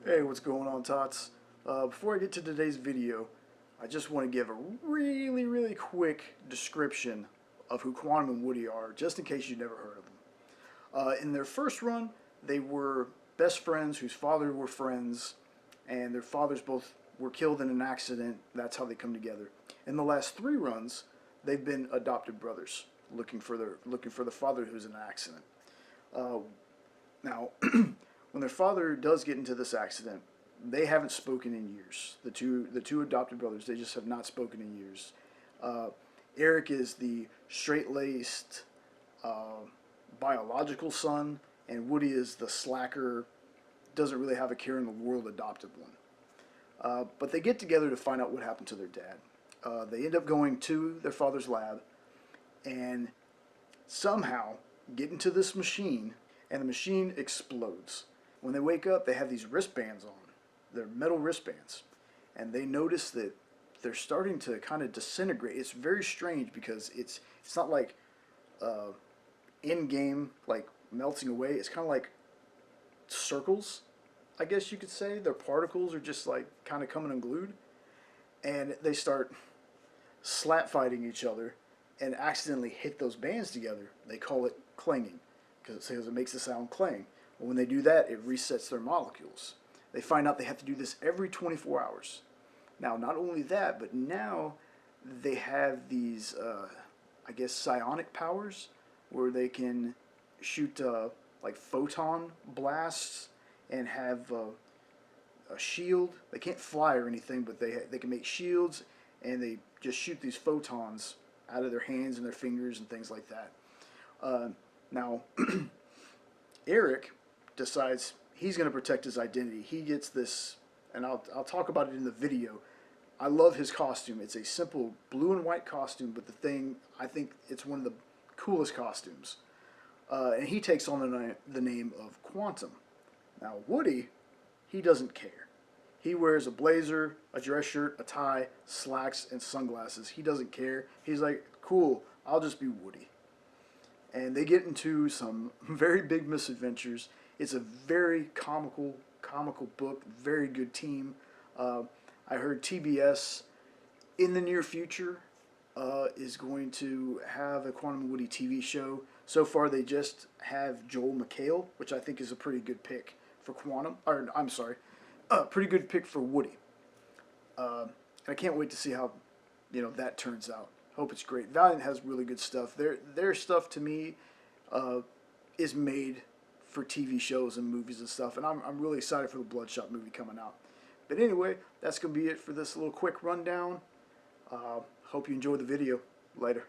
Hey, what's going on, Tots? Before I get to today's video, I just want to give a really quick description of who Quantum and Woody are, just in case you've never heard of them. In their first run, they were best friends whose fathers were friends, and their fathers both were killed in an accident. That's how they come together. In the last three runs, they've been adopted brothers, looking for the father who's in an accident. Uh, Now, when their father does get into this accident, they haven't spoken in years. The two adopted brothers, they just have not spoken in years. Uh, Eric is the straight-laced biological son, and Woody is the slacker, doesn't really have a care in the world adopted one. But they get together to find out what happened to their dad. They end up going to their father's lab and somehow get into this machine, and the machine explodes. When they wake up, they have these wristbands on. They're metal wristbands. And they notice that they're starting to kind of disintegrate. It's very strange because it's not like in-game, like melting away. It's kind of like circles, I guess you could say. Their particles are just like kind of coming unglued. And they start slap fighting each other and accidentally hit those bands together. They call it clanging because it makes the sound clang. Well, when they do that, it resets their molecules. They find out they have to do this every 24 hours. Now, not only that, but now they have these, I guess, psionic powers where they can shoot like photon blasts and have a shield. They can't fly or anything, but they can make shields, and they just shoot these photons out of their hands and their fingers and things like that. Now, Eric decides he's going to protect his identity. He gets this, and I'll talk about it in the video. I love his costume. It's a simple blue and white costume, but I think it's one of the coolest costumes. And he takes on the name of Quantum. Now, Woody, he doesn't care. He wears a blazer, a dress shirt, a tie, slacks, and sunglasses. He doesn't care. He's like, cool, I'll just be Woody. And they get into some very big misadventures. It's a very comical book, very good team. I heard TBS in the near future is going to have a Quantum and Woody TV show. So far, they just have Joel McHale, which I think is a pretty good pick for Quantum. Or I'm sorry, pretty good pick for Woody. And I can't wait to see how that turns out. Hope it's great. Valiant has really good stuff. Their stuff to me is made for TV shows and movies and stuff, and I'm really excited for the Bloodshot movie coming out. But anyway, that's gonna be it for this little quick rundown. Hope you enjoyed the video. Later.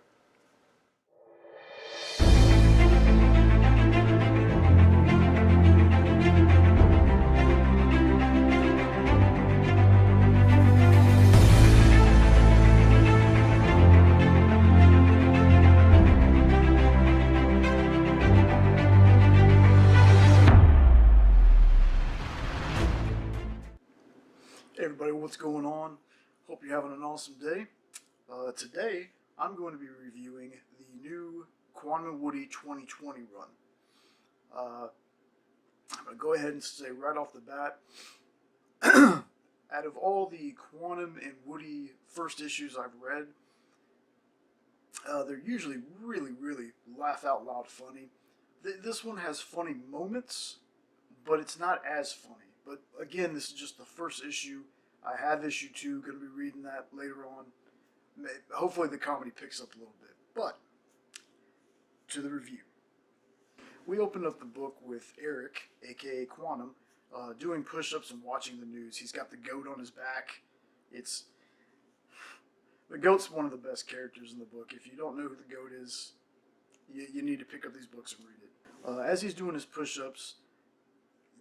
Hey everybody, what's going on? Hope you're having an awesome day. Today, I'm going to be reviewing the new Quantum and Woody 2020 run. I'm going to go ahead and say right off the bat, out of all the Quantum and Woody first issues I've read, they're usually really laugh out loud funny. This one has funny moments, but it's not as funny. But again, this is just the first issue. I have issue 2, going to be reading that later on. Hopefully the comedy picks up a little bit. But, to the review. We opened up the book with Eric, aka Quantum, doing push-ups and watching the news. He's got the goat on his back. The goat's one of the best characters in the book. If you don't know who the goat is, you need to pick up these books and read it. As he's doing his push-ups,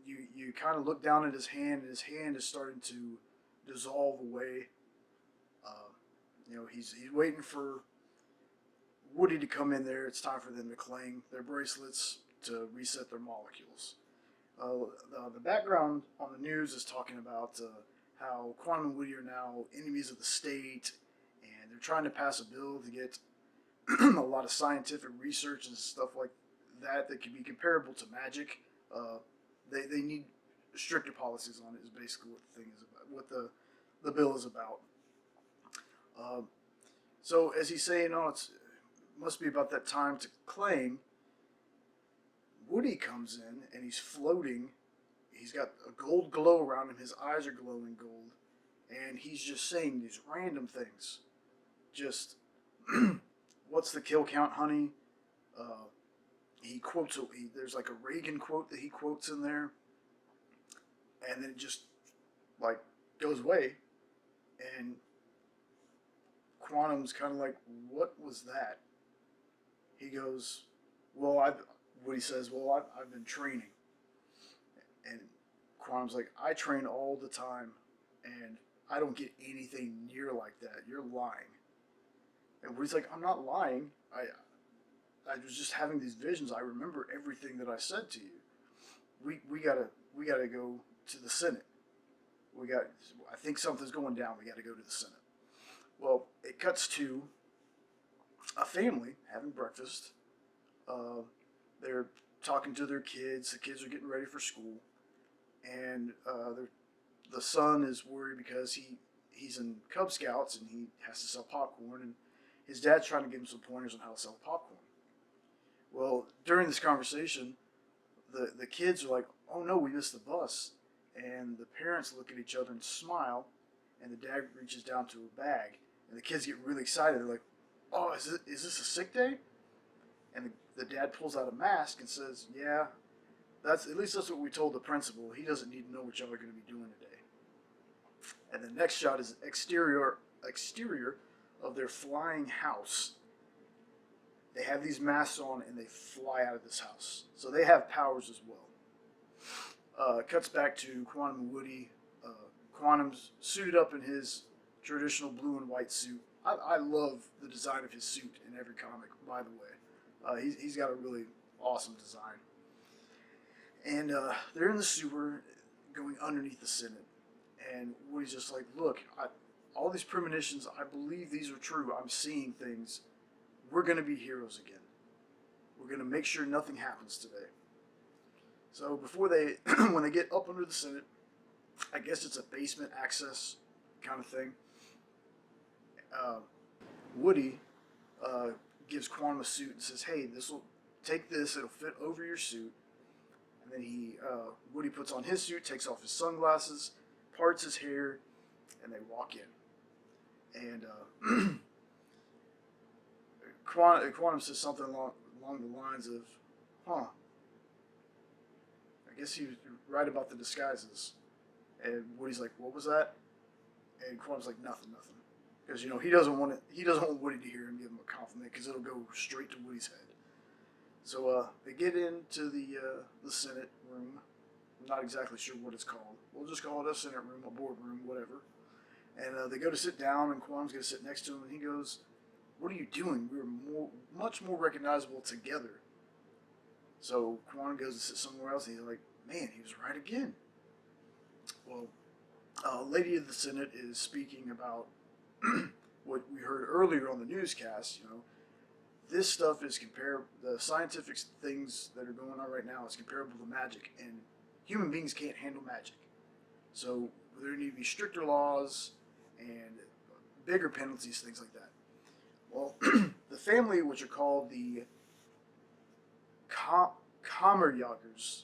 you kind of look down at his hand, and his hand is starting to dissolve away. He's waiting for Woody to come in there. It's time for them to clang their bracelets to reset their molecules. The background on the news is talking about how Quantum and Woody are now enemies of the state, and they're trying to pass a bill to get a lot of scientific research and stuff like that could be comparable to magic. They need stricter policies on it is basically what the thing is about, what the bill is about. Um, so as he's saying, oh, it must be about that time to claim. Woody comes in and he's floating. He's got a gold glow around him. His eyes are glowing gold, and he's just saying these random things. Just, what's the kill count, honey? Uh, he quotes. There's like a Reagan quote that he quotes in there, and then it just like goes away, and Quantum's kind of like, what was that? He goes, well, what he says, well, I've been training. And Quantum's like, I train all the time, and I don't get anything near like that. You're lying. And Woody's like, I'm not lying. I was just having these visions. I remember everything that I said to you. We gotta go to the Senate. I think something's going down. We gotta go to the Senate. Well, it cuts to a family having breakfast. They're talking to their kids. The kids are getting ready for school, and the son is worried because he's in Cub Scouts and he has to sell popcorn, and his dad's trying to give him some pointers on how to sell popcorn. Well, during this conversation, the kids are like, "Oh no, we missed the bus," and the parents look at each other and smile, and the dad reaches down to a bag, and the kids get really excited. They're like, "Oh, is this a sick day?" And the dad pulls out a mask and says, "Yeah, that's what we told the principal. He doesn't need to know what y'all are going to be doing today." And the next shot is exterior of their flying house. They have these masks on and they fly out of this house, so they have powers as well. Cuts back to Quantum and Woody. Quantum's suited up in his traditional blue and white suit. I love the design of his suit in every comic, by the way. He's got a really awesome design. And they're in the sewer going underneath the Senate. And Woody's just like, look, all these premonitions, I believe these are true. I'm seeing things. We're going to be heroes again. We're going to make sure nothing happens today. So before when they get up under the Senate, I guess it's a basement access kind of thing. Woody gives Quantum a suit and says, "Hey, take this. It'll fit over your suit." And then Woody puts on his suit, takes off his sunglasses, parts his hair, and they walk in. And Quantum says something along the lines of, "Huh, I guess he was right about the disguises." And Woody's like, "What was that?" And Quantum's like, "Nothing." Because he doesn't want Woody to hear him give him a compliment because it'll go straight to Woody's head. So they get into the Senate room. I'm not exactly sure what it's called. We'll just call it a Senate room, a boardroom, whatever. And they go to sit down, and Quantum's going to sit next to him, and he goes, "What are you doing? We're much more recognizable together." So Quantum goes to sit somewhere else, and he's like, "Man, he was right again." Well, Lady of the Senate is speaking about what we heard earlier on the newscast. This stuff is comparable. The scientific things that are going on right now is comparable to magic, and human beings can't handle magic. So there need to be stricter laws and bigger penalties, things like that. Well, the family, which are called the Kammerjägers,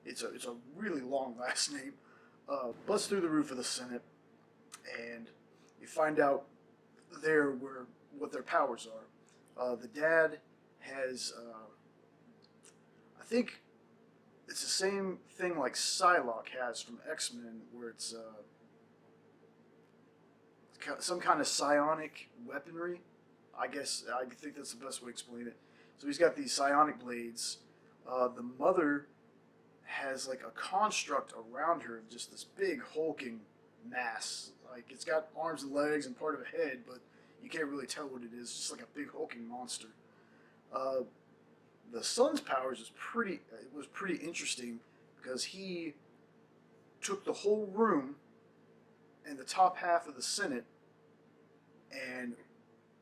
it's a really long last name, busts through the roof of the Senate, and you find out what their powers are. The dad has, I think it's the same thing like Psylocke has from X-Men, where it's some kind of psionic weaponry. I think that's the best way to explain it. So he's got these psionic blades. The mother has like a construct around her, just this big hulking mass. Like it's got arms and legs and part of a head, but you can't really tell what it is. It's just like a big hulking monster. The son's powers was pretty interesting because he took the whole room and the top half of the Senate and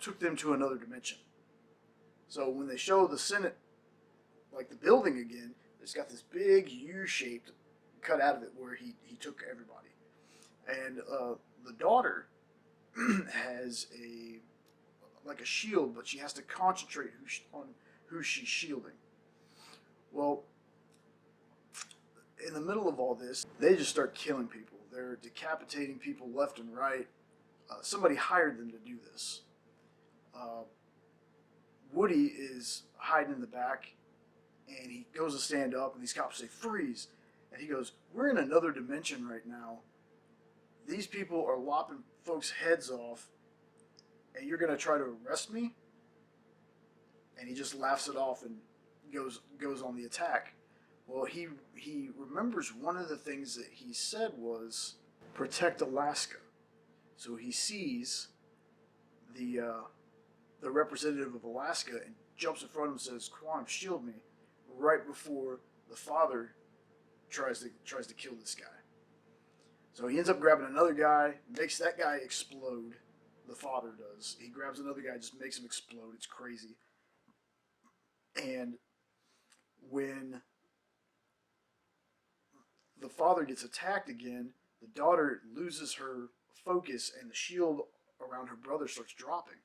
took them to another dimension. So when they show the Senate, like the building again, It's got this big U-shaped cut out of it where he took everybody. And the daughter has a like a shield, but she has to concentrate on who she's shielding. Well, in the middle of all this, they just start killing people. They're decapitating people left and right. Somebody hired them to do this. Uh, Woody is hiding in the back, and he goes to stand up, and these cops say, "Freeze!" And he goes, "We're in another dimension right now. These people are lopping folks' heads off, and you're going to try to arrest me?" And he just laughs it off and goes on the attack. Well, he remembers one of the things that he said was protect Alaska. So he sees the representative of Alaska and jumps in front of him and says, "Quantum, shield me," right before the father tries to kill this guy. So he ends up grabbing another guy, makes that guy explode. The father does. He grabs another guy, just makes him explode. It's crazy. And when the father gets attacked again, the daughter loses her focus, and the shield around her brother starts dropping.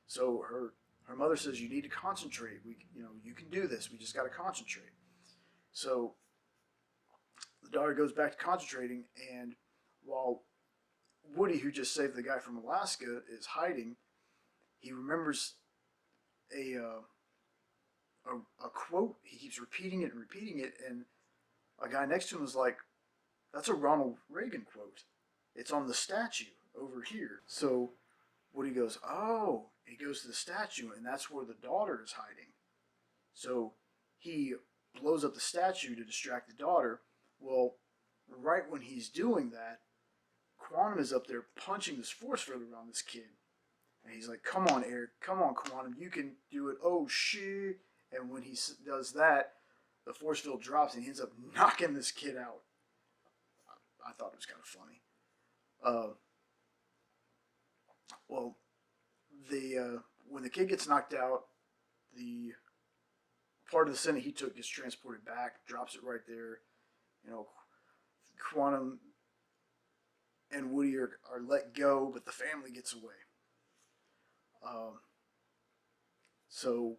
So her mother says, "You need to concentrate. You can do this. We just got to concentrate." So the daughter goes back to concentrating, and while Woody, who just saved the guy from Alaska, is hiding, he remembers a quote. He keeps repeating it and repeating it, and a guy next to him is like, "That's a Ronald Reagan quote. It's on the statue over here." So Woody goes, "Oh," he goes to the statue, and that's where the daughter is hiding. So he blows up the statue to distract the daughter. Well, right when he's doing that, Quantum is up there punching this force field around this kid. And he's like, "Come on, Eric. Come on, Quantum. You can do it. Oh, shit." And when he does that, the force field drops and he ends up knocking this kid out. I thought it was kind of funny. Well, when the kid gets knocked out, the part of the Senate he took gets transported back, drops it right there. Quantum and Woody are let go, but the family gets away. So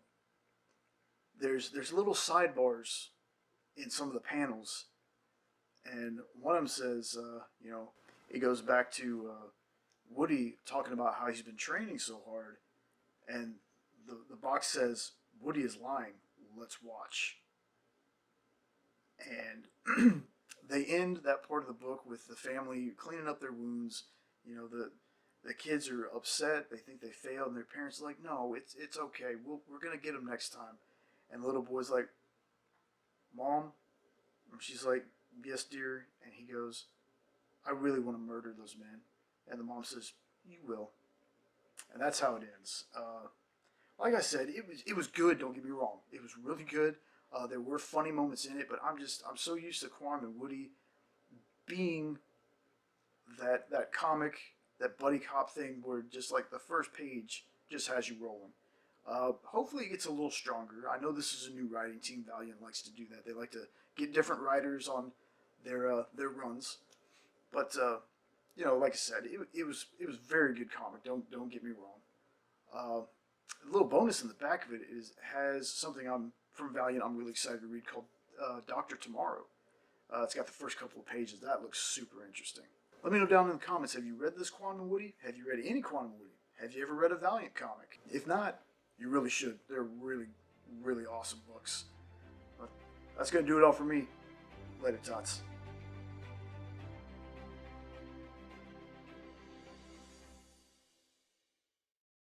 there's little sidebars in some of the panels, and one of them says, it goes back to Woody talking about how he's been training so hard, and the box says, "Woody is lying. Let's watch." And they end that part of the book with the family cleaning up their wounds. The kids are upset. They think they failed, and their parents are like, "No, it's okay. We're gonna get them next time." And the little boy's like, "Mom," and she's like, "Yes, dear." And he goes, "I really want to murder those men." And the mom says, "You will." And that's how it ends. Like I said, it was good. Don't get me wrong. It was really good. There were funny moments in it, but I'm so used to Quantum and Woody being that comic, that buddy cop thing where just like the first page just has you rolling. Hopefully it gets a little stronger. I know this is a new writing team. Valiant likes to do that. They like to get different writers on their runs. But like I said, it was very good comic. Don't get me wrong. A little bonus in the back of it has something from Valiant I'm really excited to read called Doctor Tomorrow. It's got the first couple of pages. That looks super interesting. Let me know down in the comments, have you read this Quantum Woody? Have you read any Quantum Woody? Have you ever read a Valiant comic? If not, you really should. They're really, really awesome books. But that's going to do it all for me. Later, tots.